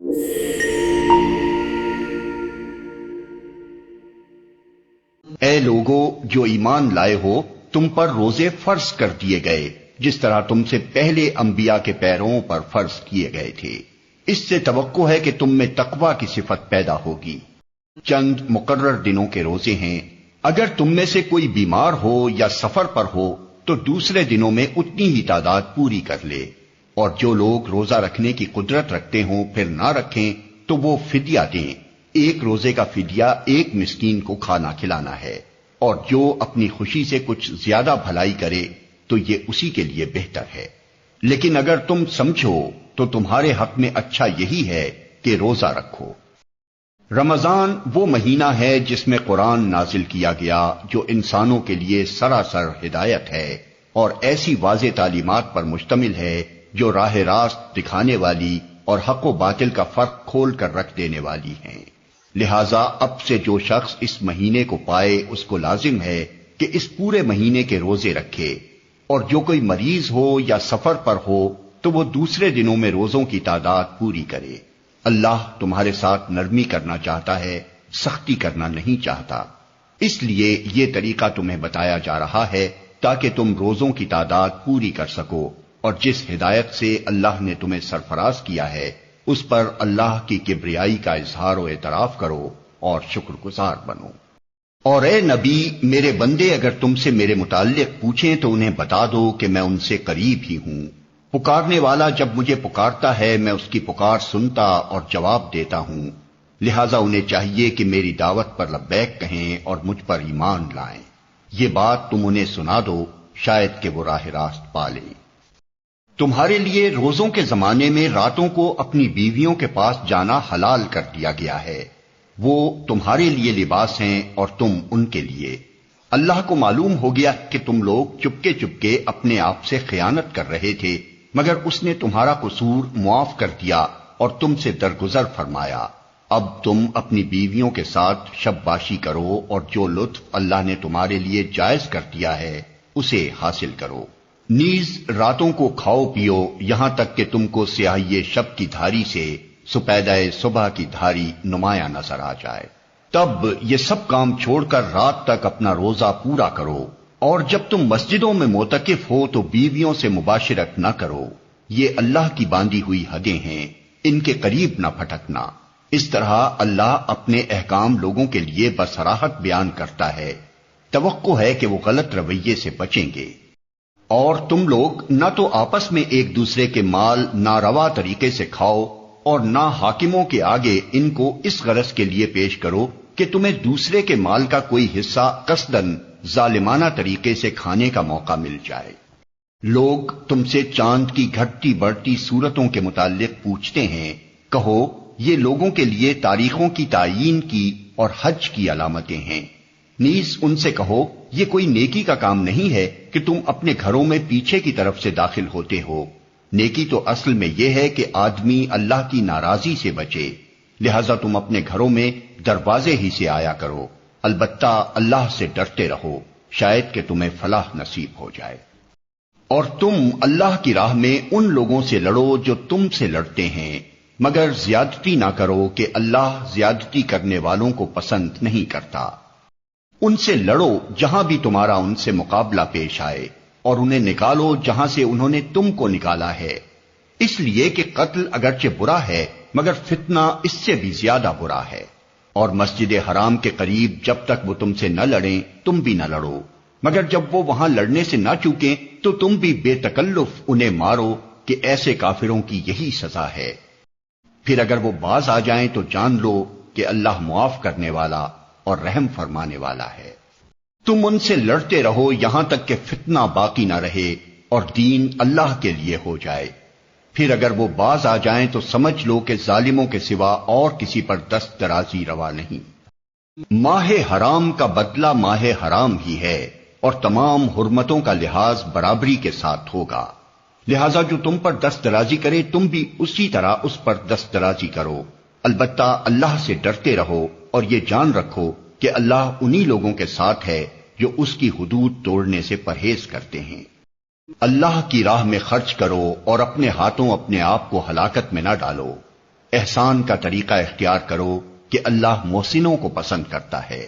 اے لوگو جو ایمان لائے ہو، تم پر روزے فرض کر دیے گئے جس طرح تم سے پہلے انبیاء کے پیروں پر فرض کیے گئے تھے۔ اس سے توقع ہے کہ تم میں تقوی کی صفت پیدا ہوگی۔ چند مقرر دنوں کے روزے ہیں۔ اگر تم میں سے کوئی بیمار ہو یا سفر پر ہو تو دوسرے دنوں میں اتنی ہی تعداد پوری کر لے، اور جو لوگ روزہ رکھنے کی قدرت رکھتے ہوں پھر نہ رکھیں تو وہ فدیہ دیں۔ ایک روزے کا فدیہ ایک مسکین کو کھانا کھلانا ہے، اور جو اپنی خوشی سے کچھ زیادہ بھلائی کرے تو یہ اسی کے لیے بہتر ہے۔ لیکن اگر تم سمجھو تو تمہارے حق میں اچھا یہی ہے کہ روزہ رکھو۔ رمضان وہ مہینہ ہے جس میں قرآن نازل کیا گیا، جو انسانوں کے لیے سراسر ہدایت ہے اور ایسی واضح تعلیمات پر مشتمل ہے جو راہ راست دکھانے والی اور حق و باطل کا فرق کھول کر رکھ دینے والی ہیں۔ لہذا اب سے جو شخص اس مہینے کو پائے اس کو لازم ہے کہ اس پورے مہینے کے روزے رکھے، اور جو کوئی مریض ہو یا سفر پر ہو تو وہ دوسرے دنوں میں روزوں کی تعداد پوری کرے۔ اللہ تمہارے ساتھ نرمی کرنا چاہتا ہے، سختی کرنا نہیں چاہتا۔ اس لیے یہ طریقہ تمہیں بتایا جا رہا ہے تاکہ تم روزوں کی تعداد پوری کر سکو، اور جس ہدایت سے اللہ نے تمہیں سرفراز کیا ہے اس پر اللہ کی کبریائی کا اظہار و اعتراف کرو اور شکر گزار بنو۔ اور اے نبی، میرے بندے اگر تم سے میرے متعلق پوچھیں تو انہیں بتا دو کہ میں ان سے قریب ہی ہوں۔ پکارنے والا جب مجھے پکارتا ہے میں اس کی پکار سنتا اور جواب دیتا ہوں، لہذا انہیں چاہیے کہ میری دعوت پر لبیک کہیں اور مجھ پر ایمان لائیں۔ یہ بات تم انہیں سنا دو، شاید کہ وہ راہ راست پالیں۔ تمہارے لیے روزوں کے زمانے میں راتوں کو اپنی بیویوں کے پاس جانا حلال کر دیا گیا ہے۔ وہ تمہارے لیے لباس ہیں اور تم ان کے لیے۔ اللہ کو معلوم ہو گیا کہ تم لوگ چپکے چپکے اپنے آپ سے خیانت کر رہے تھے، مگر اس نے تمہارا قصور معاف کر دیا اور تم سے درگزر فرمایا۔ اب تم اپنی بیویوں کے ساتھ شب باشی کرو، اور جو لطف اللہ نے تمہارے لیے جائز کر دیا ہے اسے حاصل کرو۔ نیز راتوں کو کھاؤ پیو یہاں تک کہ تم کو سیاہی شب کی دھاری سے سپیدہ صبح کی دھاری نمایاں نظر آ جائے۔ تب یہ سب کام چھوڑ کر رات تک اپنا روزہ پورا کرو، اور جب تم مسجدوں میں معتکف ہو تو بیویوں سے مباشرت نہ کرو۔ یہ اللہ کی باندھی ہوئی حدیں ہیں، ان کے قریب نہ پھٹکنا۔ اس طرح اللہ اپنے احکام لوگوں کے لیے بصراحت بیان کرتا ہے۔ توقع ہے کہ وہ غلط رویے سے بچیں گے۔ اور تم لوگ نہ تو آپس میں ایک دوسرے کے مال ناروا طریقے سے کھاؤ، اور نہ حاکموں کے آگے ان کو اس غرض کے لیے پیش کرو کہ تمہیں دوسرے کے مال کا کوئی حصہ قصداً ظالمانہ طریقے سے کھانے کا موقع مل جائے۔ لوگ تم سے چاند کی گھٹتی بڑھتی صورتوں کے متعلق پوچھتے ہیں، کہو یہ لوگوں کے لیے تاریخوں کی تعیین کی اور حج کی علامتیں ہیں۔ نیز ان سے کہو یہ کوئی نیکی کا کام نہیں ہے کہ تم اپنے گھروں میں پیچھے کی طرف سے داخل ہوتے ہو۔ نیکی تو اصل میں یہ ہے کہ آدمی اللہ کی ناراضی سے بچے، لہذا تم اپنے گھروں میں دروازے ہی سے آیا کرو۔ البتہ اللہ سے ڈرتے رہو، شاید کہ تمہیں فلاح نصیب ہو جائے۔ اور تم اللہ کی راہ میں ان لوگوں سے لڑو جو تم سے لڑتے ہیں، مگر زیادتی نہ کرو کہ اللہ زیادتی کرنے والوں کو پسند نہیں کرتا۔ ان سے لڑو جہاں بھی تمہارا ان سے مقابلہ پیش آئے، اور انہیں نکالو جہاں سے انہوں نے تم کو نکالا ہے، اس لیے کہ قتل اگرچہ برا ہے مگر فتنہ اس سے بھی زیادہ برا ہے۔ اور مسجد حرام کے قریب جب تک وہ تم سے نہ لڑیں تم بھی نہ لڑو، مگر جب وہ وہاں لڑنے سے نہ چوکیں تو تم بھی بے تکلف انہیں مارو، کہ ایسے کافروں کی یہی سزا ہے۔ پھر اگر وہ باز آ جائیں تو جان لو کہ اللہ معاف کرنے والا اور رحم فرمانے والا ہے۔ تم ان سے لڑتے رہو یہاں تک کہ فتنہ باقی نہ رہے اور دین اللہ کے لیے ہو جائے۔ پھر اگر وہ باز آ جائیں تو سمجھ لو کہ ظالموں کے سوا اور کسی پر دست درازی روا نہیں۔ ماہ حرام کا بدلہ ماہ حرام ہی ہے، اور تمام حرمتوں کا لحاظ برابری کے ساتھ ہوگا۔ لہذا جو تم پر دست درازی کرے تم بھی اسی طرح اس پر دست درازی کرو۔ البتہ اللہ سے ڈرتے رہو، اور یہ جان رکھو کہ اللہ انہی لوگوں کے ساتھ ہے جو اس کی حدود توڑنے سے پرہیز کرتے ہیں۔ اللہ کی راہ میں خرچ کرو اور اپنے ہاتھوں اپنے آپ کو ہلاکت میں نہ ڈالو۔ احسان کا طریقہ اختیار کرو کہ اللہ محسنوں کو پسند کرتا ہے۔